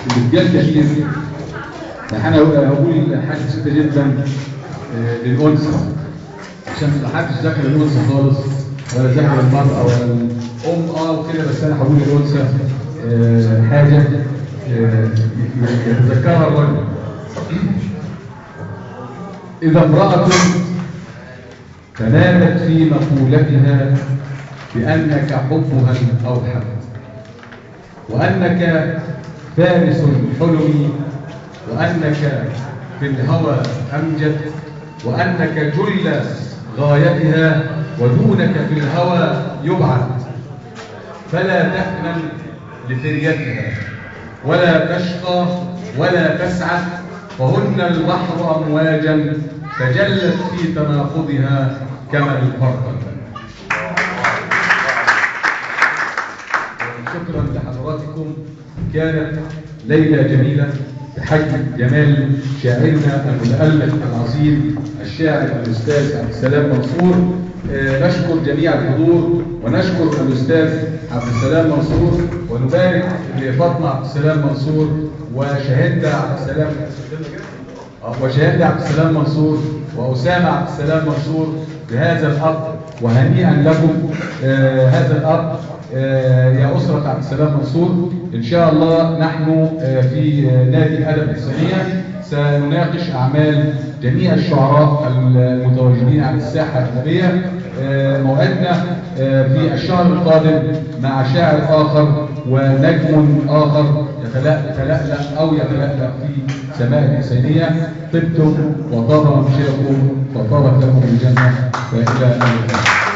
الرجال كتير. انا هقول حاجه بسيطه جدا للانثى عشان ما حدش ذاكر الانثى خالص ولا ذاكر المراه ولا الام وكده، بس انا هقول للانثى حاجه يتذكرها الرجل. اذا امراه تنامت في مقولتها بانك حبها الاوحد، وانك فارس الحلم، وأنك في الهوى أمجد، وأنك جل غايتها ودونك في الهوى يبعد، فلا تأمن لثريتها ولا تشقى ولا تسعد، فهن البحر أمواجا تجلت في تناقضها كما الفرقد. شكرا لحضراتكم. كانت ليلة جميلة بحجم جمال شاعرنا المتألق العظيم الشاعر الأستاذ عبد السلام منصور. نشكر جميع الحضور ونشكر الأستاذ عبد السلام منصور، ونبارك لفاطمة عبد السلام منصور وشهادة عبد السلام منصور وأسامة عبد السلام منصور بهذا الأب، وهنيئا لكم هذا الأب يا أسرة عبد السلام منصور. إن شاء الله نحن في نادي الأدب الحسينية سنناقش أعمال جميع الشعراء المتواجدين على الساحة الأدبية. موعدنا في الشهر القادم مع شاعر آخر ونجم آخر يتلألأ في سماء الحسينية. طبتم وطاب ممشاكم وطابت لكم الجنة، وإلى اللقاء.